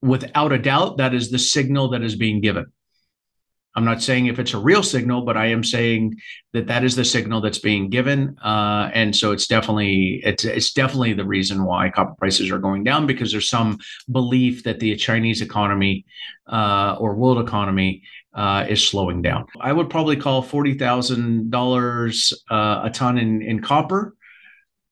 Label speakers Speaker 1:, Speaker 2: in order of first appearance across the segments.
Speaker 1: without a doubt, that is the signal that is being given. I'm not saying if it's a real signal, but I am saying that that is the signal that's being given, and so it's definitely the reason why copper prices are going down, because there's some belief that the Chinese economy or world economy is slowing down. I would probably call $40,000 a ton in copper.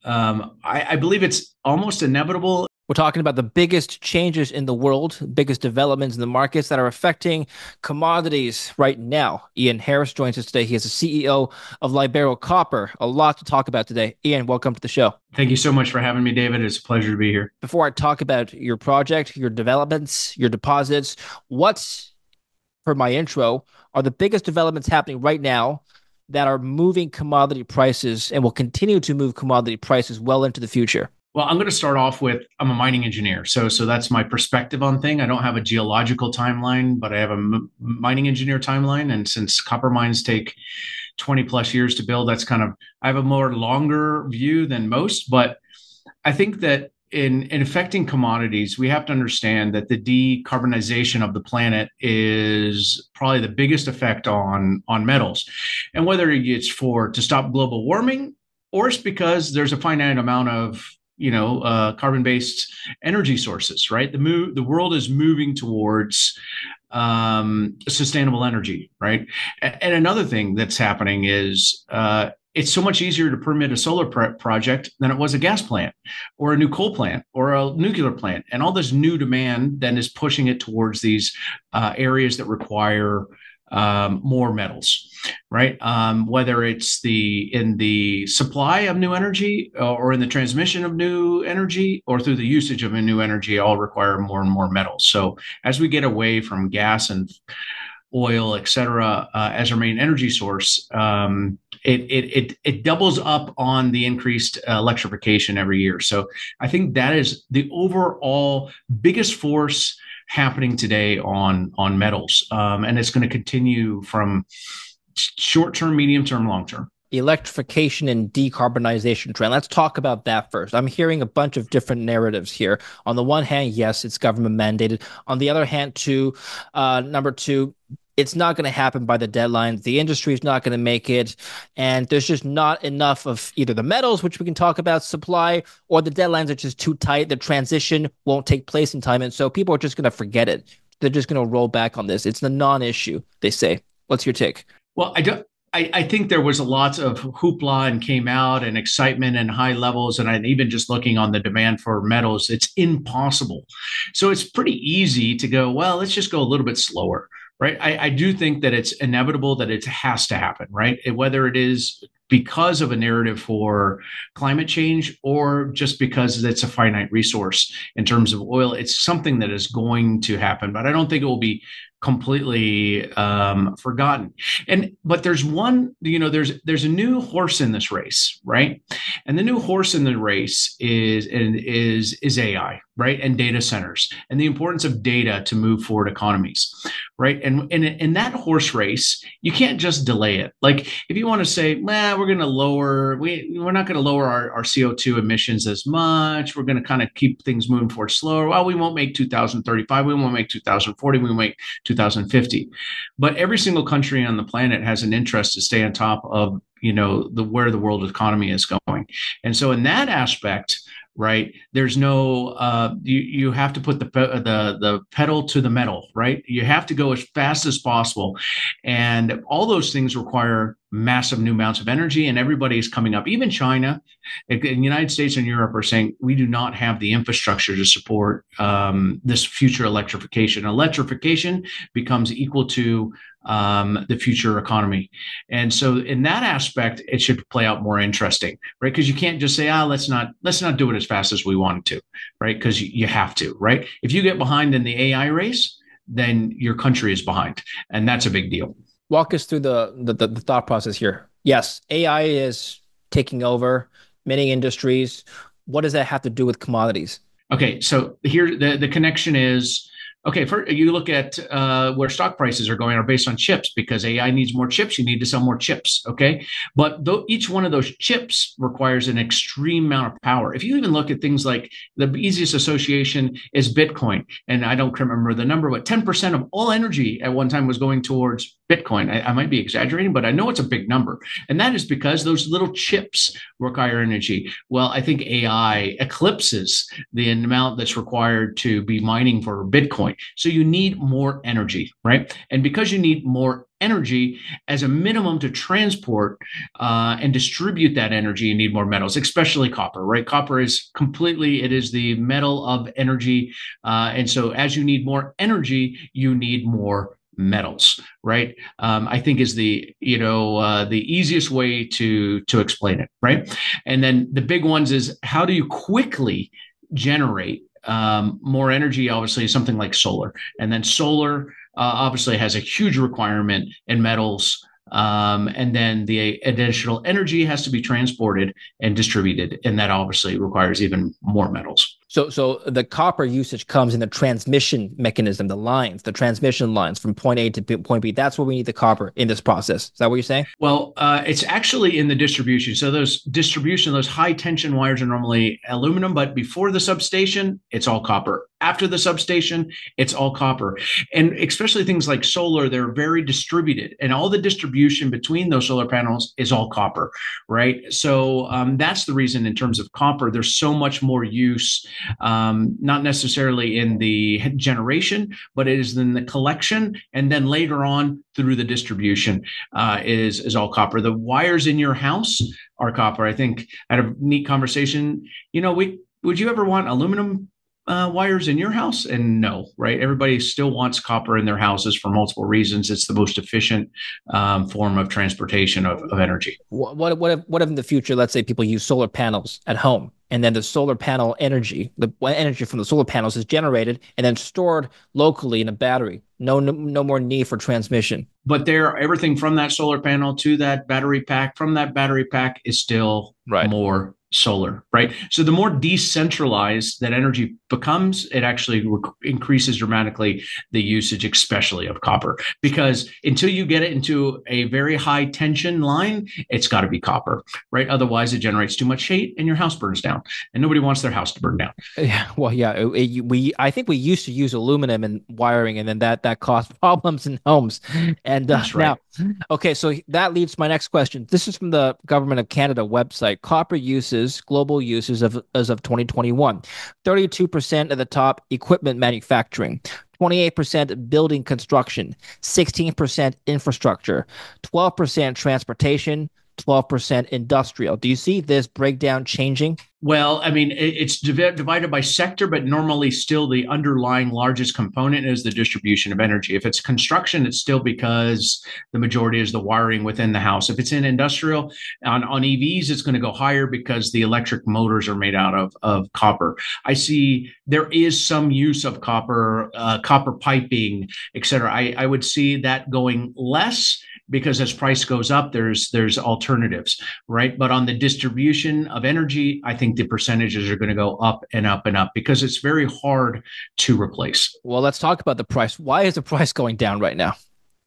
Speaker 1: I believe it's almost inevitable.
Speaker 2: We're talking about the biggest changes in the world, biggest developments in the markets that are affecting commodities right now. Ian Harris joins us today. He is the CEO of Libero Copper. A lot to talk about today. Ian, welcome to the show.
Speaker 1: Thank you so much for having me, David. It's a pleasure to be here.
Speaker 2: Before I talk about your project, your developments, your deposits, what's, for my intro, are the biggest developments happening right now that are moving commodity prices and will continue to move commodity prices well into the future?
Speaker 1: Well, I'm going to start off with I'm a mining engineer. So that's my perspective on thing. I don't have a geological timeline, but I have a mining engineer timeline. And since copper mines take 20 plus years to build, I have a more longer view than most. But I think that in affecting commodities, we have to understand that the decarbonization of the planet is probably the biggest effect on metals. And whether it's to stop global warming, or it's because there's a finite amount of carbon-based energy sources, right? The world is moving towards sustainable energy, right? And another thing that's happening is it's so much easier to permit a solar project than it was a gas plant or a new coal plant or a nuclear plant. And all this new demand then is pushing it towards these areas that require more metals, right? Whether it's in the supply of new energy or in the transmission of new energy or through the usage of a new energy, all require more and more metals. So as we get away from gas and oil, et cetera, as our main energy source, it doubles up on the increased electrification every year. So I think that is the overall biggest force happening today on metals, and it's going to continue from short term, medium term, long term.
Speaker 2: Electrification and decarbonization trend. Let's talk about that first. I'm hearing a bunch of different narratives here. On the one hand, yes, it's government mandated. On the other hand, number two, it's not going to happen by the deadline. The industry is not going to make it. And there's just not enough of either the metals, which we can talk about, supply, or the deadlines are just too tight. The transition won't take place in time. And so people are just going to forget it. They're just going to roll back on this. It's a non-issue, they say. What's your take?
Speaker 1: Well, I think there was a lot of hoopla and came out and excitement and high levels. And even just looking on the demand for metals, it's impossible. So it's pretty easy to go, well, let's just go a little bit slower. Right. I do think that it's inevitable that it has to happen, right? Whether it is because of a narrative for climate change or just because it's a finite resource in terms of oil, it's something that is going to happen. But I don't think it will be completely forgotten. But there's there's a new horse in this race, right? And the new horse in the race is AI, right? And data centers and the importance of data to move forward economies, right? And in that horse race, you can't just delay it. Like if you want to say, we're not going to lower our CO2 emissions as much. We're going to kind of keep things moving forward slower. Well, we won't make 2035. We won't make 2040. We won't make 2050. But every single country on the planet has an interest to stay on top of, where the world economy is going. And so in that aspect, right, there's no you have to put the pedal to the metal, right? You have to go as fast as possible, and all those things require massive new amounts of energy, and everybody is coming up. Even China, in the United States and Europe are saying we do not have the infrastructure to support this future electrification. Electrification becomes equal to the future economy. And so in that aspect, it should play out more interesting, right? Because you can't just say, let's not do it as fast as we want to, right? Because you have to, right? If you get behind in the AI race, then your country is behind. And that's a big deal.
Speaker 2: Walk us through the thought process here. Yes, AI is taking over many industries. What does that have to do with commodities?
Speaker 1: Okay, so here the connection is Okay, you look at where stock prices are going are based on chips because AI needs more chips. You need to sell more chips. Okay, but each one of those chips requires an extreme amount of power. If you even look at things like the easiest association is Bitcoin, and I don't remember the number, but 10% of all energy at one time was going towards Bitcoin. I might be exaggerating, but I know it's a big number, and that is because those little chips require energy. Well, I think AI eclipses the amount that's required to be mining for Bitcoin. So you need more energy, right? And because you need more energy as a minimum to transport and distribute that energy, you need more metals, especially copper, right? Copper is completely, it is the metal of energy. And so as you need more energy, you need more metals, right? I think is the easiest way to explain it, right? And then the big ones is how do you quickly generate more energy? Obviously, something like solar, and then solar obviously has a huge requirement in metals. And then the additional energy has to be transported and distributed, and that obviously requires even more metals.
Speaker 2: So the copper usage comes in the transmission mechanism, the transmission lines from point A to point B. That's where we need the copper in this process. Is that what you're saying?
Speaker 1: Well, it's actually in the distribution. So those high tension wires are normally aluminum, but before the substation, it's all copper. After the substation, it's all copper. And especially things like solar, they're very distributed, and all the distribution between those solar panels is all copper, right? So that's the reason in terms of copper, there's so much more use, not necessarily in the generation, but it is in the collection. And then later on through the distribution is all copper. The wires in your house are copper. I think I had a neat conversation. Would you ever want aluminum wires in your house? And no, right? Everybody still wants copper in their houses for multiple reasons. It's the most efficient form of transportation of energy.
Speaker 2: What if in the future, let's say people use solar panels at home, and then the solar panel energy, the energy from the solar panels is generated and then stored locally in a battery. No more need for transmission.
Speaker 1: But everything from that solar panel to that battery pack, from that battery pack is still more solar, right? So the more decentralized that energy becomes, it actually increases dramatically the usage, especially of copper, because until you get it into a very high tension line, it's got to be copper, right? Otherwise, it generates too much heat and your house burns down, and nobody wants their house to burn down.
Speaker 2: Yeah, well, yeah, I think we used to use aluminum in wiring, and then that caused problems in homes. And
Speaker 1: That's right.
Speaker 2: now, okay, so that leads to my next question. This is from the Government of Canada website. Copper uses, global uses as of 2021, 32% of the top equipment manufacturing, 28% building construction, 16% infrastructure, 12% transportation, 12% industrial. Do you see this breakdown changing?
Speaker 1: Well, I mean, it's divided by sector, but normally still the underlying largest component is the distribution of energy. If it's construction, it's still because the majority is the wiring within the house. If it's in industrial, on EVs, it's going to go higher because the electric motors are made out of copper. I see there is some use of copper, copper piping, et cetera. I would see that going less because as price goes up, there's alternatives, right? But on the distribution of energy, I think the percentages are going to go up and up and up because it's very hard to replace.
Speaker 2: Well, let's talk about the price. Why is the price going down right now?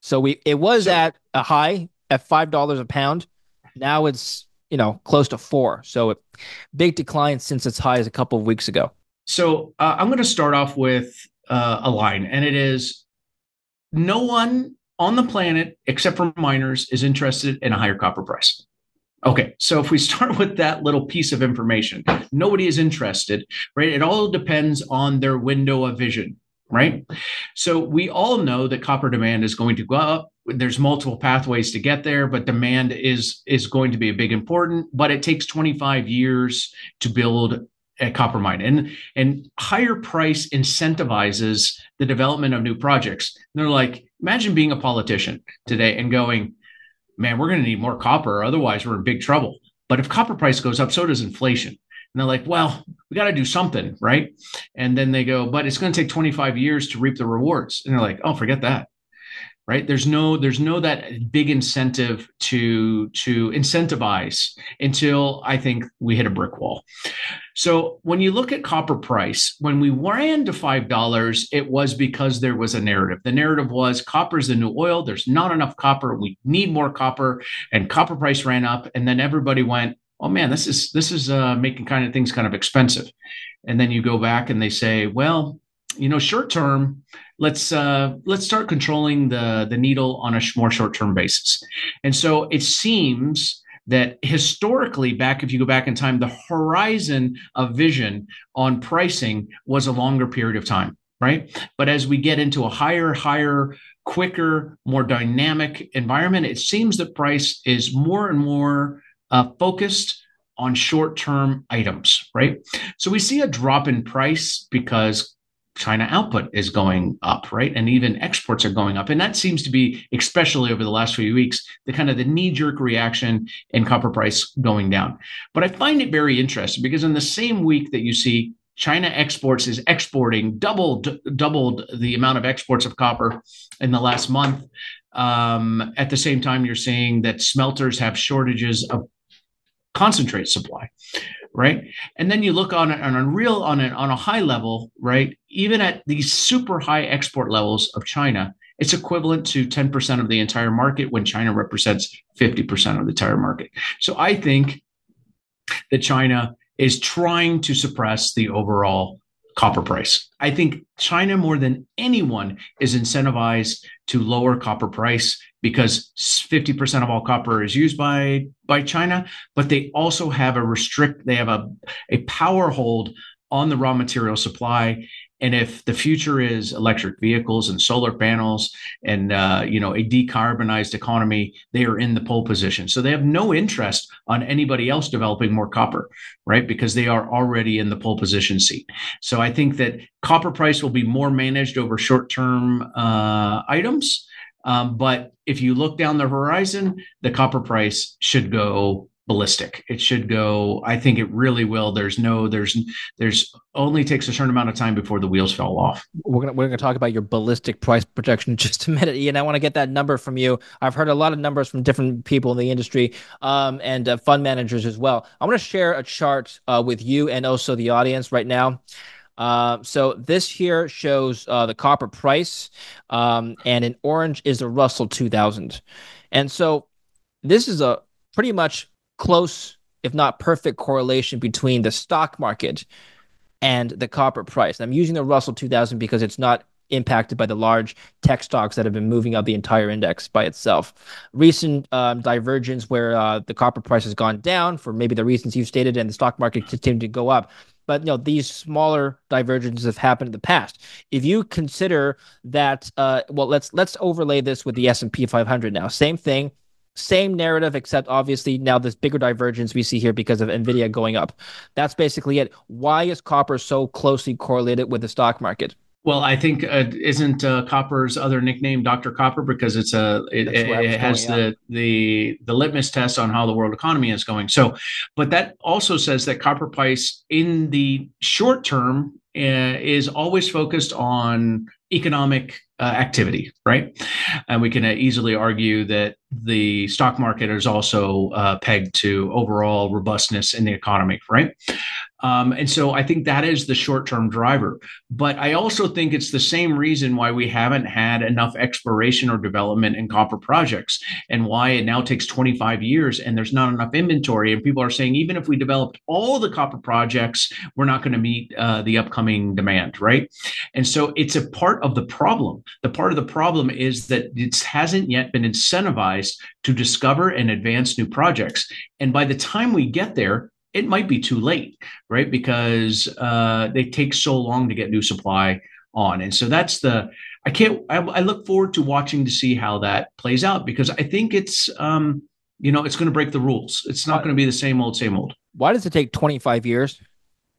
Speaker 2: So it was at a high at $5 a pound. Now it's close to $4. So big decline since its highs a couple of weeks ago.
Speaker 1: So I'm going to start off with a line, and it is no one on the planet, except for miners, is interested in a higher copper price. Okay, so if we start with that little piece of information, nobody is interested, right? It all depends on their window of vision, right? So we all know that copper demand is going to go up. There's multiple pathways to get there, but demand is going to be a big important, but it takes 25 years to build a copper mine, and higher price incentivizes the development of new projects. And they're like, imagine being a politician today and going, man, we're going to need more copper, otherwise we're in big trouble. But if copper price goes up, so does inflation. And they're like, well, we got to do something, right? And then they go, but it's going to take 25 years to reap the rewards. And they're like, oh, forget that. right? There's no that big incentive to incentivize until I think we hit a brick wall. So when you look at copper price, when we ran to $5, it was because there was a narrative. The narrative was copper is the new oil. There's not enough copper. We need more copper, and copper price ran up. And then everybody went, "Oh man, this is making kind of things kind of expensive." And then you go back and they say, "Well, short term, let's start controlling the needle on a more short term basis." And so it seems that historically, back if you go back in time, the horizon of vision on pricing was a longer period of time, right? But as we get into a higher, quicker, more dynamic environment, it seems that price is more and more focused on short-term items, right? So we see a drop in price because China output is going up, right? And even exports are going up. And that seems to be, especially over the last few weeks, the kind of the knee-jerk reaction in copper price going down. But I find it very interesting because in the same week that you see China exports is exporting doubled the amount of exports of copper in the last month. At the same time, you're seeing that smelters have shortages of concentrate supply, right? And then you look on a high level, right? Even at these super high export levels of China, it's equivalent to 10% of the entire market when China represents 50% of the entire market. So I think that China is trying to suppress the overall copper price. I think China, more than anyone, is incentivized to lower copper price because 50% of all copper is used by China, but they also have a power hold on the raw material supply. And if the future is electric vehicles and solar panels and a decarbonized economy, they are in the pole position. So they have no interest on anybody else developing more copper, right? Because they are already in the pole position seat. So I think that copper price will be more managed over short-term items. But if you look down the horizon, the copper price should go ballistic. It should go. I think it really will. There's only takes a certain amount of time before the wheels fall off.
Speaker 2: We're gonna talk about your ballistic price projection in just a minute, Ian. I want to get that number from you. I've heard a lot of numbers from different people in the industry, and fund managers as well. I want to share a chart with you and also the audience right now. So this here shows the copper price, and in orange is the Russell 2000. And so this is a pretty much close, if not perfect, correlation between the stock market and the copper price. And I'm using the Russell 2000 because it's not impacted by the large tech stocks that have been moving up the entire index by itself. Recent divergence where the copper price has gone down for maybe the reasons you stated, and the stock market continued to go up. But these smaller divergences have happened in the past. If you consider that, let's overlay this with the S&P 500 now. Same thing. Same narrative, except obviously now this bigger divergence we see here because of NVIDIA going up. That's basically it. Why is copper so closely correlated with the stock market?
Speaker 1: Well, I think isn't Copper's other nickname Dr. Copper because it has the litmus test on how the world economy is going. So, but that also says that copper price in the short term is always focused on economic activity, right? And we can easily argue that the stock market is also pegged to overall robustness in the economy, right? And so I think that is the short-term driver. But I also think it's the same reason why we haven't had enough exploration or development in copper projects, and why it now takes 25 years and there's not enough inventory. And people are saying, even if we developed all the copper projects, we're not going to meet the upcoming demand, right? And so it's a part of the problem. The part of the problem is that it hasn't yet been incentivized to discover and advance new projects. And by the time we get there, it might be too late, right? Because they take so long to get new supply on. And so I look forward to watching to see how that plays out, because I think it's going to break the rules. It's not going to be the same old, same old.
Speaker 2: Why does it take 25 years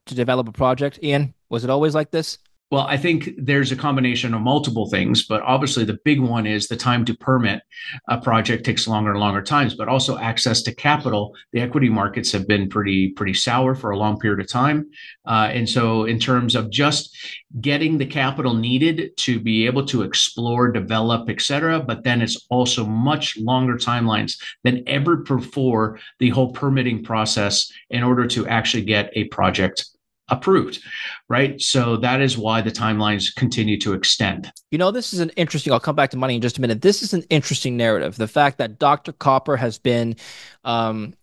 Speaker 2: to develop a project, Ian? Was it always like this?
Speaker 1: Well, I think there's a combination of multiple things, but obviously the big one is the time to permit a project takes longer and longer times, but also access to capital. The equity markets have been pretty sour for a long period of time, and so in terms of just getting the capital needed to be able to explore, develop, et cetera, but then it's also much longer timelines than ever before the whole permitting process in order to actually get a project approved, right? So that is why the timelines continue to extend.
Speaker 2: This is an interesting, I'll come back to money in just a minute. This is an interesting narrative. The fact that Dr. Copper has been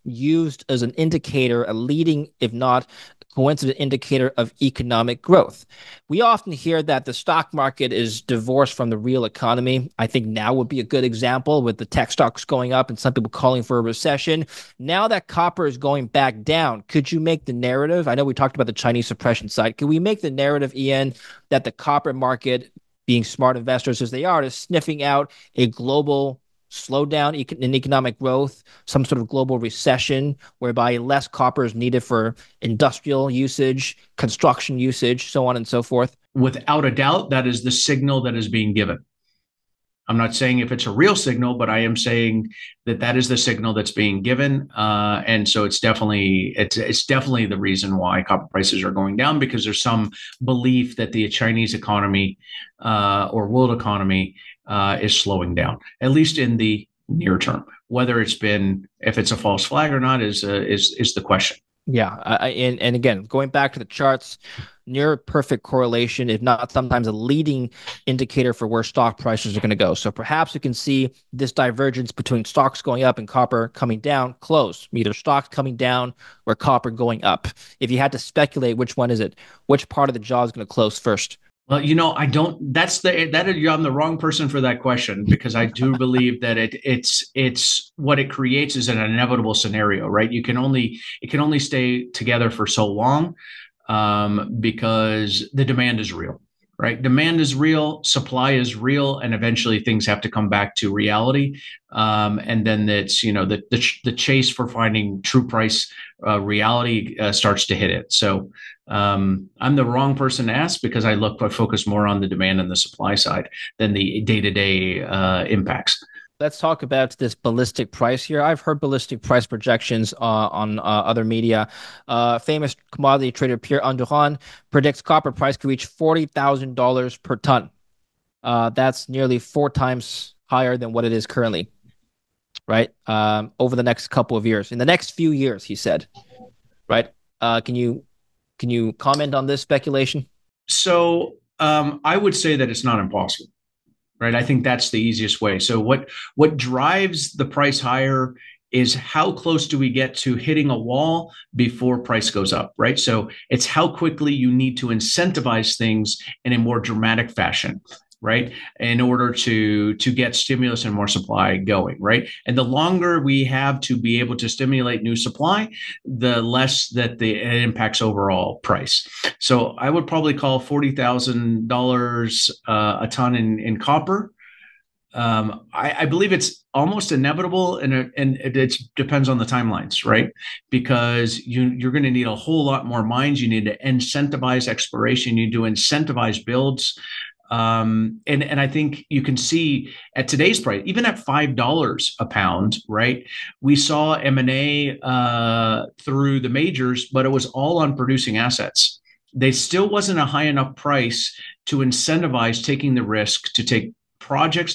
Speaker 2: used as an indicator, a leading, if not coincident indicator of economic growth. We often hear that the stock market is divorced from the real economy. I think now would be a good example with the tech stocks going up and some people calling for a recession. Now that copper is going back down, could you make the narrative? I know we talked about the Chinese suppression side. Can we make the narrative, Ian, that the copper market, being smart investors as they are, is sniffing out a global slowdown in economic growth, some sort of global recession whereby less copper is needed for industrial usage, construction usage, so on and so forth?
Speaker 1: Without a doubt, that is the signal that is being given. I'm not saying if it's a real signal, but I am saying that that is the signal that's being given, and so it's definitely the reason why copper prices are going down, because there's some belief that the Chinese economy or world economy is slowing down, at least in the near term. Whether if it's a false flag or not is the question.
Speaker 2: Yeah, and again, going back to the charts, near perfect correlation, if not sometimes a leading indicator for where stock prices are going to go. So perhaps you can see this divergence between stocks going up and copper coming down close, either stocks coming down or copper going up. If you had to speculate, which one is it? Which part of the jaw is going to close first?
Speaker 1: Well, I don't. I'm the wrong person for that question, because I do believe that it's what it creates is an inevitable scenario, right? It can only stay together for so long, because the demand is real, right? Demand is real, supply is real, and eventually things have to come back to reality. And then it's the chase for finding true price reality starts to hit it. So I'm the wrong person to ask, because I focus more on the demand and the supply side than the day-to-day impacts.
Speaker 2: Let's talk about this ballistic price here. I've heard ballistic price projections on other media. Famous commodity trader Pierre Andurand predicts copper price could reach $40,000 per ton. That's nearly 4 times higher than what it is currently, right? Over the next couple of years, in the next few years, he said, right? Can you comment on this speculation?
Speaker 1: So I would say that it's not impossible, right? I think that's the easiest way. So what drives the price higher is how close do we get to hitting a wall before price goes up, right? So it's how quickly you need to incentivize things in a more dramatic fashion, right, in order to get stimulus and more supply going, right? And the longer we have to be able to stimulate new supply, the less that it impacts overall price. So I would probably call $40,000 a ton in copper. I believe it's almost inevitable, and it depends on the timelines, right? Because you're going to need a whole lot more mines. You need to incentivize exploration. You need to incentivize builds. And I think you can see at today's price, even at $5 a pound, right? We saw M&A through the majors, but it was all on producing assets. They still wasn't a high enough price to incentivize taking the risk to take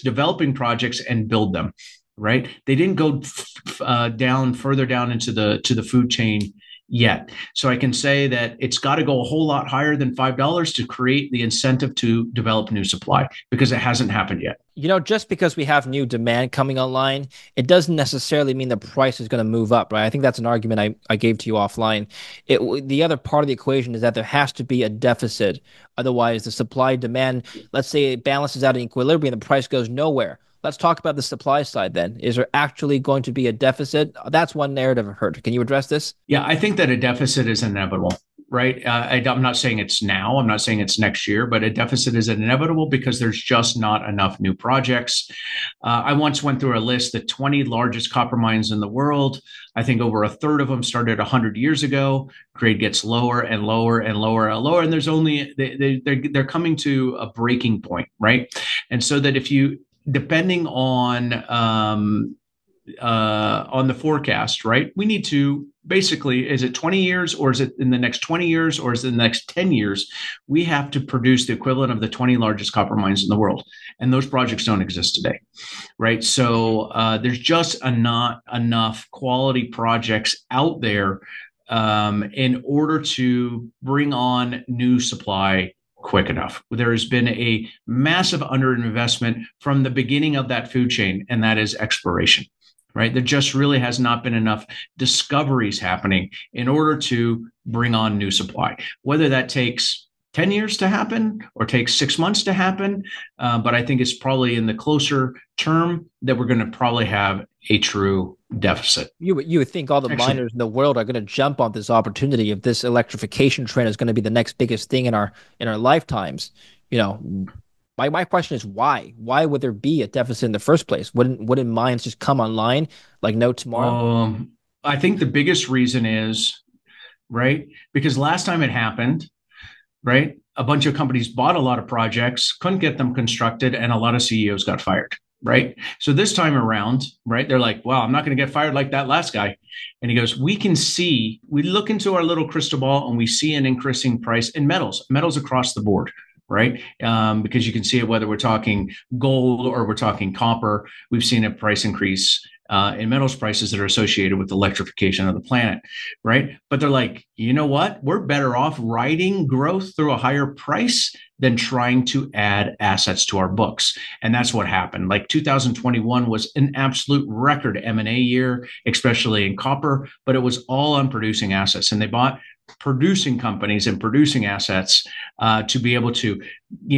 Speaker 1: developing projects and build them, right? They didn't go further down into the food chain yet. So I can say that it's got to go a whole lot higher than $5 to create the incentive to develop new supply, because it hasn't happened yet.
Speaker 2: Just because we have new demand coming online, it doesn't necessarily mean the price is going to move up, right? I think that's an argument I gave to you offline. The other part of the equation is that there has to be a deficit. Otherwise, the supply demand, let's say it balances out in equilibrium, the price goes nowhere. Let's talk about the supply side then. Is there actually going to be a deficit? That's one narrative I've heard. Can you address this?
Speaker 1: Yeah, I think that a deficit is inevitable, right? I'm not saying it's now. I'm not saying it's next year, but a deficit is inevitable because there's just not enough new projects. I once went through a list, the 20 largest copper mines in the world. I think over a third of them started 100 years ago. Grade gets lower and lower and lower and lower, and there's only they're coming to a breaking point, right? And so that if you, depending on the forecast, right? We need to basically, is it 20 years or is it in the next 20 years or is it in the next 10 years? We have to produce the equivalent of the 20 largest copper mines in the world. And those projects don't exist today, right? So there's just not enough quality projects out there in order to bring on new supply quick enough. There has been a massive underinvestment from the beginning of that food chain, and that is exploration, right? There just really has not been enough discoveries happening in order to bring on new supply, whether that takes 10 years to happen or takes 6 months to happen. But I think it's probably in the closer term that we're going to probably have a true deficit.
Speaker 2: You would think all the miners in the world are going to jump on this opportunity if this electrification trend is going to be the next biggest thing in our lifetimes. You know, my question is why? Why would there be a deficit in the first place? Wouldn't mines just come online like no tomorrow?
Speaker 1: I think the biggest reason is, right, because last time it happened, right, a bunch of companies bought a lot of projects, couldn't get them constructed, and a lot of CEOs got fired. Right. So this time around, right, they're like, well, I'm not going to get fired like that last guy. And he goes, we look into our little crystal ball and we see an increasing price in metals across the board. Right. Because you can see it whether we're talking gold or we're talking copper. We've seen a price increase in metals prices that are associated with electrification of the planet. Right. But they're like, you know what? We're better off riding growth through a higher price than trying to add assets to our books. And that's what happened. Like 2021 was an absolute record M&A year, especially in copper, but it was all on producing assets. And they bought producing companies and producing assets to be able to,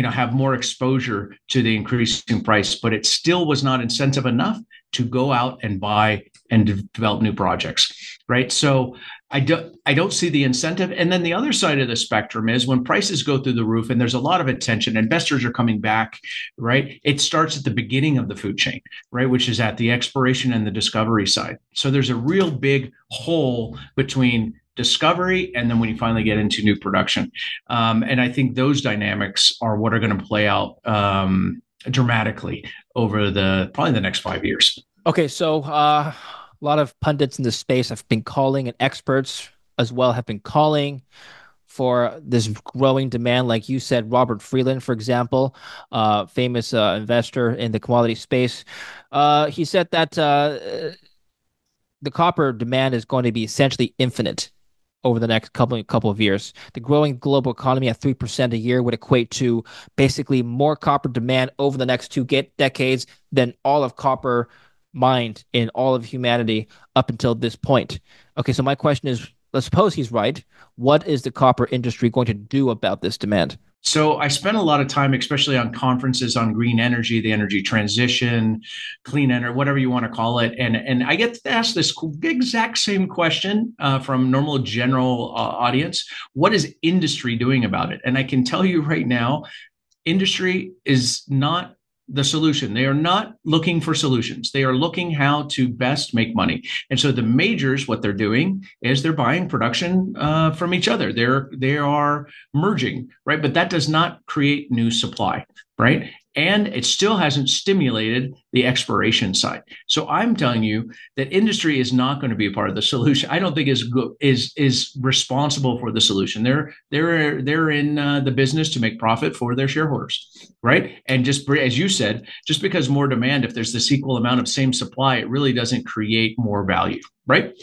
Speaker 1: have more exposure to the increasing price. But it still was not incentive enough to go out and buy and develop new projects, right? So I don't see the incentive. And then the other side of the spectrum is when prices go through the roof and there's a lot of attention, investors are coming back, right? It starts at the beginning of the food chain, right? Which is at the exploration and the discovery side. So there's a real big hole between discovery and then when you finally get into new production. And I think those dynamics are what are going to play out dramatically over probably the next 5 years.
Speaker 2: Okay, so a lot of pundits in this space have been calling, and experts as well have been calling for this growing demand. Like you said, Robert Freeland, for example, famous investor in the commodity space, he said that the copper demand is going to be essentially infinite over the next couple of years. The growing global economy at 3% a year would equate to basically more copper demand over the next 2 decades than all of copper mined in all of humanity up until this point. Okay, so my question is, let's suppose he's right. What is the copper industry going to do about this demand?
Speaker 1: So I spent a lot of time, especially on conferences on green energy, the energy transition, clean energy, whatever you want to call it. And I get asked this exact same question from normal general audience. What is industry doing about it? And I can tell you right now, industry is not the solution. They are not looking for solutions. They are looking how to best make money. And so the majors, what they're doing is they're buying production from each other. They are merging, right? But that does not create new supply, right? And it still hasn't stimulated the exploration side. So I'm telling you that industry is not going to be a part of the solution. I don't think is responsible for the solution. They're in the business to make profit for their shareholders, right? And just as you said, just because more demand, if there's this equal amount of same supply, it really doesn't create more value, right?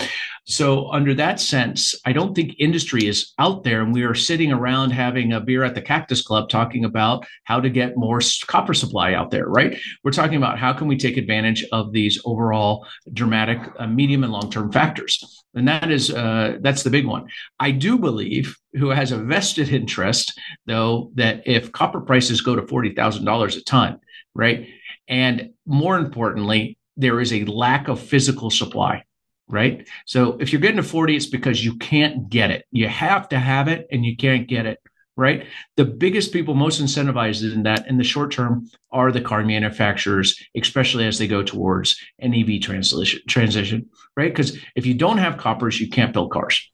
Speaker 1: So under that sense, I don't think industry is out there, and we are sitting around having a beer at the Cactus Club talking about how to get more copper supply out there, right? We're talking about how can we take advantage of these overall dramatic medium and long-term factors. And that's the big one. I do believe, who has a vested interest, though, that if copper prices go to $40,000 a ton, right? And more importantly, there is a lack of physical supply. right? So if you're getting to 40, it's because you can't get it. You have to have it and you can't get it, right? The biggest people most incentivized in that in the short term are the car manufacturers, especially as they go towards an EV transition, right? Because if you don't have coppers, you can't build cars,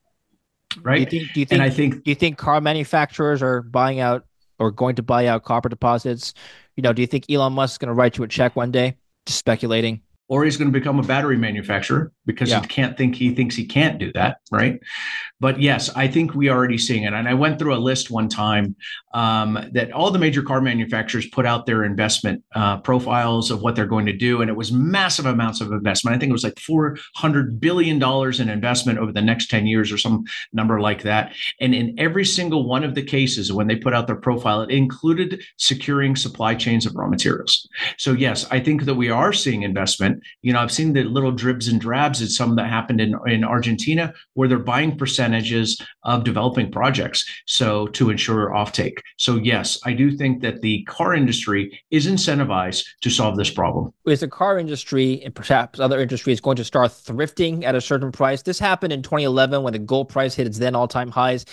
Speaker 1: right? And I think
Speaker 2: do you think car manufacturers are buying out or going to buy out copper deposits? Do you think Elon Musk is going to write you a check one day? Just speculating.
Speaker 1: or he's going to become a battery manufacturer because
Speaker 2: Yeah.
Speaker 1: he thinks he can't do that, right? But yes, I think we are already seeing it. And I went through a list one time that all the major car manufacturers put out their investment profiles of what they're going to do. And it was massive amounts of investment. I think it was like $400 billion in investment over the next 10 years or some number like that. And in every single one of the cases, when they put out their profile, it included securing supply chains of raw materials. So yes, I think that we are seeing investment. I've seen the little dribs and drabs. It's some that happened in Argentina where they're buying percentages of developing projects. So to ensure offtake. So yes, I do think that the car industry is incentivized to solve this problem.
Speaker 2: Is the car industry and perhaps other industries going to start thrifting at a certain price? This happened in 2011 when the gold price hit its then all-time highs.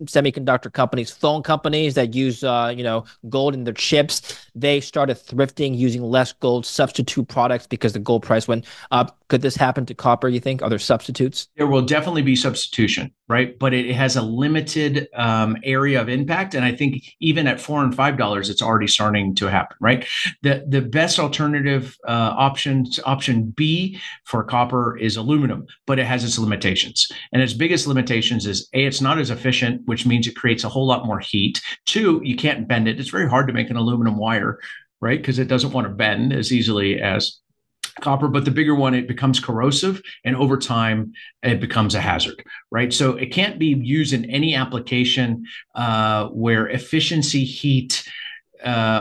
Speaker 2: Semiconductor companies, phone companies that use gold in their chips, they started thrifting using less gold substitute products because the gold price went up. Could this happen to copper, you think? Are there substitutes?
Speaker 1: There will definitely be substitution, right? But it has a limited area of impact. And I think even at $4 and $5, it's already starting to happen, right? The best alternative option B for copper is aluminum, but it has its limitations. And its biggest limitations is A, it's not as efficient, which means it creates a whole lot more heat. Two, you can't bend it. It's very hard to make an aluminum wire, right? Because it doesn't want to bend as easily as copper. But the bigger one, it becomes corrosive, and over time it becomes a hazard, right? So it can't be used in any application where efficiency, heat,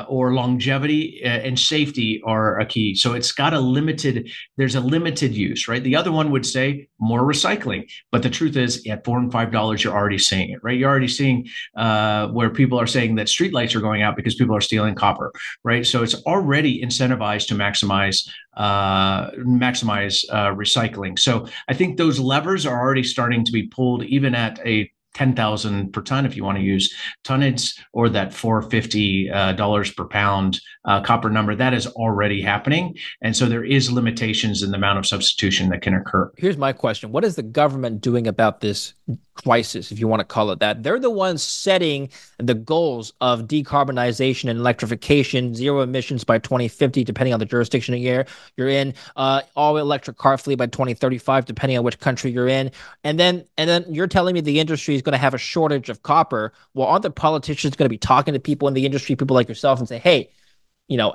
Speaker 1: or longevity and safety are a key. So there's a limited use, right? The other one would say more recycling. But the truth is at $4 and $5, you're already seeing it, right? You're already seeing where people are saying that streetlights are going out because people are stealing copper, right? So it's already incentivized to maximize recycling. So I think those levers are already starting to be pulled even at a 10,000 per ton if you want to use tonnage, or that $450 per pound copper number. That is already happening. And so there is limitations in the amount of substitution that can occur.
Speaker 2: Here's my question. What is the government doing about this crisis, if you want to call it that? They're the ones setting the goals of decarbonization and electrification, zero emissions by 2050, depending on the jurisdiction you're in, all electric car fleet by 2035, depending on which country you're in. And then you're telling me the industry is going to have a shortage of copper. Well, aren't the politicians going to be talking to people in the industry, people like yourself, and say, hey,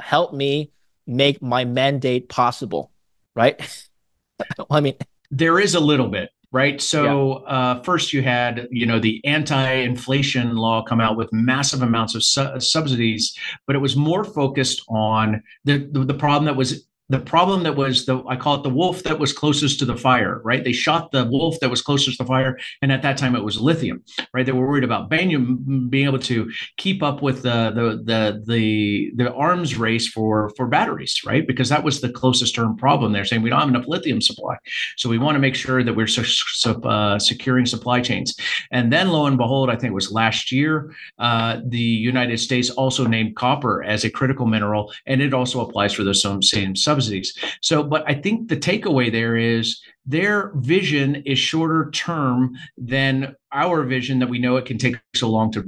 Speaker 2: help me make my mandate possible, right? I mean,
Speaker 1: there is a little bit. Right. So first you had, the anti-inflation law come out with massive amounts of subsidies, but it was more focused on the problem that was I call it the wolf that was closest to the fire, right? They shot the wolf that was closest to the fire. And at that time it was lithium, right? They were worried about being able to keep up with the arms race for batteries, right? Because that was the closest term problem. They're saying we don't have enough lithium supply. So we want to make sure that we're securing supply chains. And then lo and behold, I think it was last year, the United States also named copper as a critical mineral, and it also applies for those same subsidies. So, but I think the takeaway there is their vision is shorter term than our vision that we know it can take so long to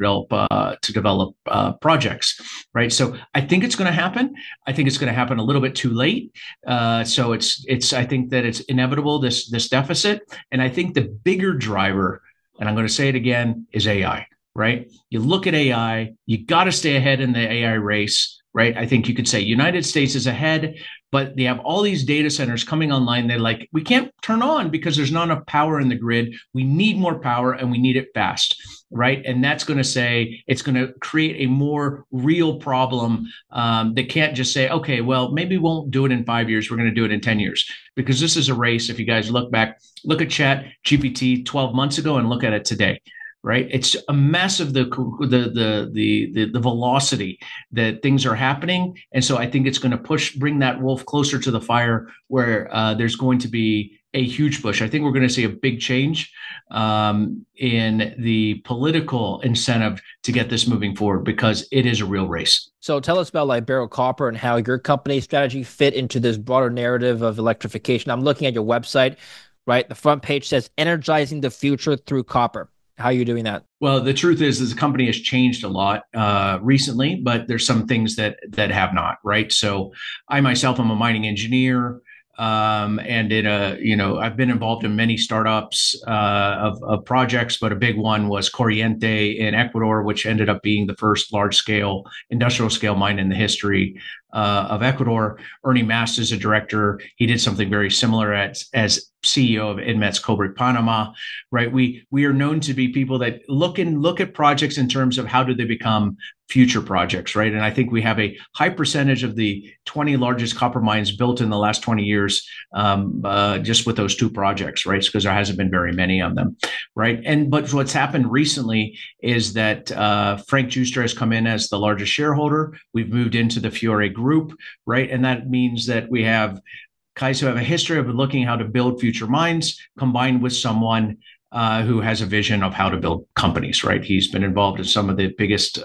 Speaker 1: develop projects, right? So I think it's going to happen. I think it's going to happen a little bit too late. So I think that it's inevitable, this deficit. And I think the bigger driver, and I'm going to say it again, is AI, right? You look at AI, you got to stay ahead in the AI race. Right. I think you could say United States is ahead, but they have all these data centers coming online. They're like, we can't turn on because there's not enough power in the grid. We need more power and we need it fast. Right. And that's going to say it's going to create a more real problem that can't just say, OK, well, maybe we won't do it in 5 years. We're going to do it in 10 years, because this is a race. If you guys look at Chat GPT 12 months ago and look at it today. Right, it's a massive the velocity that things are happening, and so I think it's going to bring that wolf closer to the fire, where there's going to be a huge push. I think we're going to see a big change in the political incentive to get this moving forward because it is a real race.
Speaker 2: So tell us about Libero Copper and how your company's strategy fit into this broader narrative of electrification. I'm looking at your website, right? The front page says energizing the future through copper. How are you doing that?
Speaker 1: Well, the truth is the company has changed a lot recently, but there's some things that have not, right? So I myself am a mining engineer. And I've been involved in many startups of projects, but a big one was Corriente in Ecuador, which ended up being the first large-scale industrial scale mine in the history of Ecuador. Ernie Mast is a director. He did something very similar as CEO of Inmet's Cobre Panama, right? We are known to be people that look at projects in terms of how do they become future projects, right? And I think we have a high percentage of the 20 largest copper mines built in the last 20 years just with those two projects, right? Because there hasn't been very many of them, right? But what's happened recently is that Frank Juster has come in as the largest shareholder. We've moved into the Fiore group, right? And that means that we have guys who have a history of looking how to build future mines combined with someone who has a vision of how to build companies, right? He's been involved in some of the biggest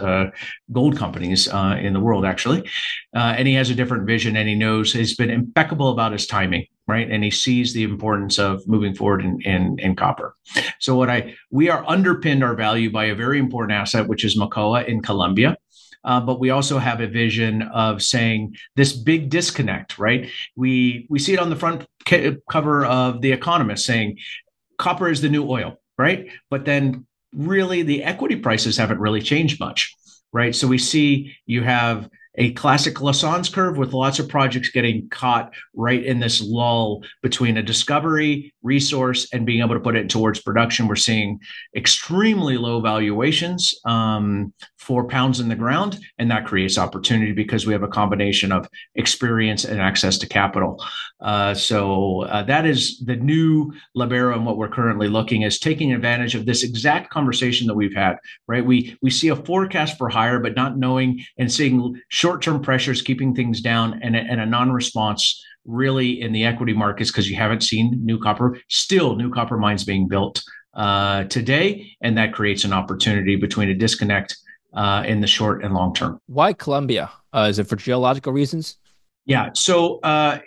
Speaker 1: gold companies in the world, actually. And he has a different vision, and he knows he's been impeccable about his timing, right? And he sees the importance of moving forward in copper. So we are underpinned our value by a very important asset, which is Mocoa in Colombia. But we also have a vision of saying this big disconnect, right? We see it on the front cover of The Economist saying, copper is the new oil, right? But then really the equity prices haven't really changed much, right? So we see you have a classic Lassonde curve with lots of projects getting caught right in this lull between a discovery, resource, and being able to put it towards production. We're seeing extremely low valuations for pounds in the ground, and that creates opportunity because we have a combination of experience and access to capital. So that is the new Libero, and what we're currently looking is taking advantage of this exact conversation that we've had, right? We see a forecast for higher, but not knowing and seeing short-term pressures keeping things down and a non-response really in the equity markets because you haven't seen new copper mines being built today, and that creates an opportunity between a disconnect in the short and long term.
Speaker 2: Why Colombia? Is it for geological reasons?
Speaker 1: Yeah. So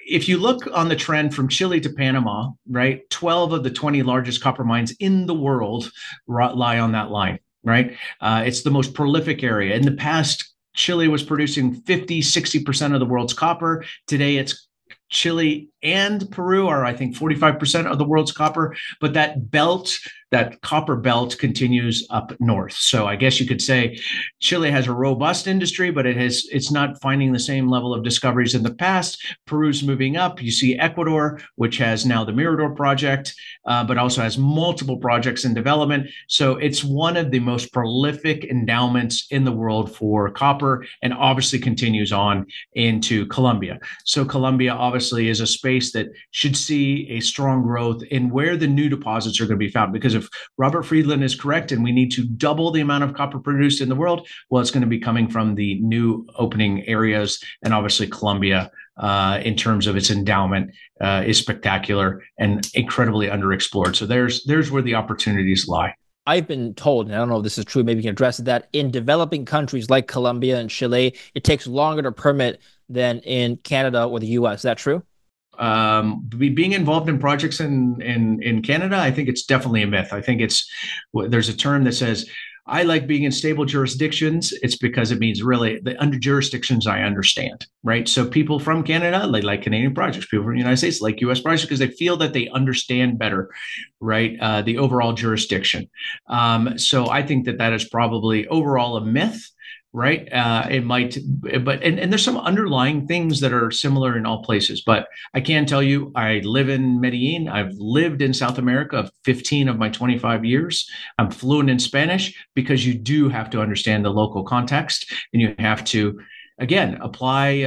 Speaker 1: if you look on the trend from Chile to Panama, right, 12 of the 20 largest copper mines in the world lie on that line, right? It's the most prolific area. In the past, Chile was producing 50, 60% of the world's copper. Today, it's Chile and Peru are, I think, 45% of the world's copper, but that copper belt continues up north. So I guess you could say Chile has a robust industry, but it's not finding the same level of discoveries in the past. Peru's moving up. You see Ecuador, which has now the Mirador project, but also has multiple projects in development. So it's one of the most prolific endowments in the world for copper, and obviously continues on into Colombia. So Colombia obviously is a space that should see a strong growth in where the new deposits are going to be found. Because if Robert Friedland is correct and we need to double the amount of copper produced in the world, well, it's going to be coming from the new opening areas. And obviously Colombia, in terms of its endowment, is spectacular and incredibly underexplored. So there's where the opportunities lie.
Speaker 2: I've been told, and I don't know if this is true, maybe you can address it, that in developing countries like Colombia and Chile, it takes longer to permit than in Canada or the US. Is that true?
Speaker 1: Being involved in projects in Canada, I think it's definitely a myth. I think there's a term that says, I like being in stable jurisdictions. It's because it means really the under jurisdictions I understand, right? So people from Canada, they like Canadian projects. People from the United States like US projects because they feel that they understand better, right? The overall jurisdiction. So I think that is probably overall a myth. Right. It might, but there's some underlying things that are similar in all places. But I can tell you, I live in Medellin. I've lived in South America 15 of my 25 years. I'm fluent in Spanish because you do have to understand the local context, and you have to, again, apply.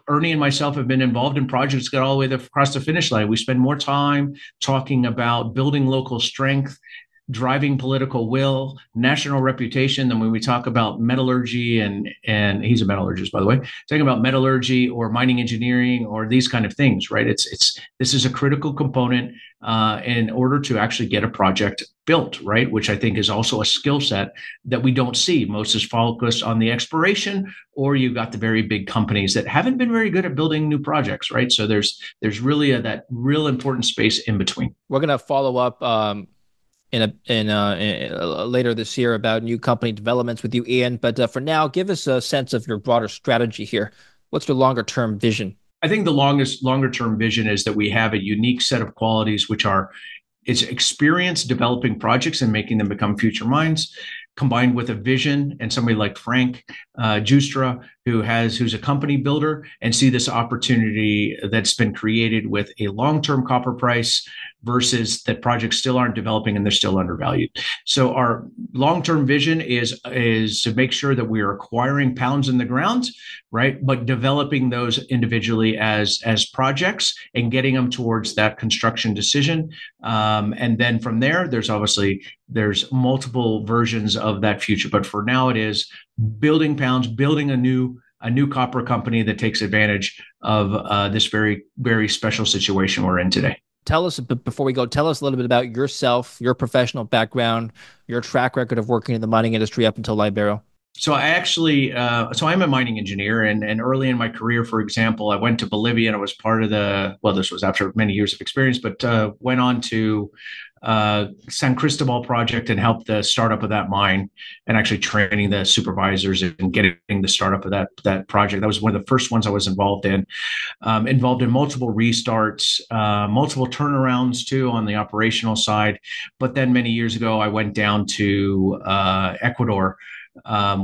Speaker 1: Ernie and myself have been involved in projects that got all the way across the finish line. We spend more time talking about building local strength, driving political will, national reputation. Then when we talk about metallurgy, and he's a metallurgist, by the way, talking about metallurgy or mining engineering or these kind of things, right? It's this is a critical component in order to actually get a project built, right? Which I think is also a skill set that we don't see. Most is focused on the exploration, or you've got the very big companies that haven't been very good at building new projects, right? So there's really that real important space in between.
Speaker 2: We're going to follow up later this year about new company developments with you, Ian. But for now, give us a sense of your broader strategy here. What's your longer term vision?
Speaker 1: I think the longer term vision is that we have a unique set of qualities, which are it's experience developing projects and making them become future mines, combined with a vision and somebody like Frank Justra, who's a company builder and see this opportunity that's been created with a long-term copper price versus that projects still aren't developing and they're still undervalued. So our long-term vision is to make sure that we are acquiring pounds in the ground, right? But developing those individually as projects and getting them towards that construction decision. And then from there, there's multiple versions of that future. But for now, it is building pounds, building a new copper company that takes advantage of this very, very special situation we're in today.
Speaker 2: Tell us, before we go, tell us a little bit about yourself, your professional background, your track record of working in the mining industry up until Libero.
Speaker 1: So I'm a mining engineer, and early in my career, for example, I went to Bolivia and I was part of this was after many years of experience, but went on to San Cristobal project and helped the startup of that mine and actually training the supervisors and getting the startup of that project. That was one of the first ones I was involved in. Involved in multiple restarts, multiple turnarounds too on the operational side. But then many years ago, I went down to Ecuador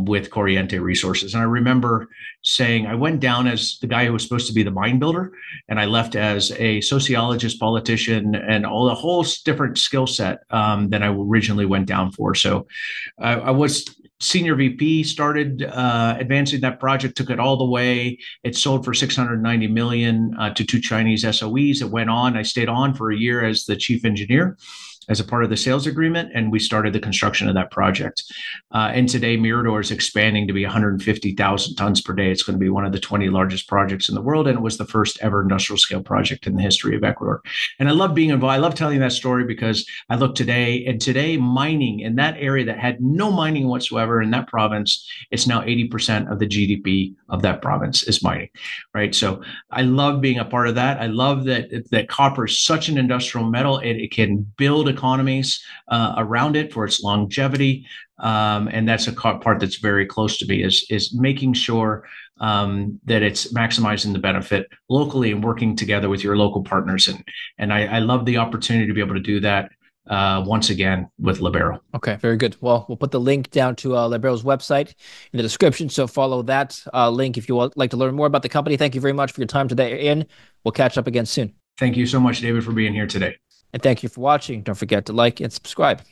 Speaker 1: with Corriente Resources. And I remember saying I went down as the guy who was supposed to be the mine builder, and I left as a sociologist, politician, and all the whole different skill set than I originally went down for. So I was senior VP, started advancing that project, took it all the way. It sold for 690 million to two Chinese SOEs. It went on. I stayed on for a year as the chief engineer, as a part of the sales agreement, and we started the construction of that project. And today, Mirador is expanding to be 150,000 tons per day. It's going to be one of the 20 largest projects in the world, and it was the first ever industrial scale project in the history of Ecuador. And I love being involved. I love telling that story because I look today, and today mining in that area that had no mining whatsoever in that province, it's now 80% of the GDP of that province is mining, right? So I love being a part of that. I love that copper is such an industrial metal. It can build economies around it for its longevity. And that's a part that's very close to me is making sure that it's maximizing the benefit locally and working together with your local partners. And I love the opportunity to be able to do that once again with Libero.
Speaker 2: Okay, very good. Well, we'll put the link down to Libero's website in the description. So follow that link if you would like to learn more about the company. Thank you very much for your time today, Ian. We'll catch up again soon.
Speaker 1: Thank you so much, David, for being here today.
Speaker 2: And thank you for watching. Don't forget to like and subscribe.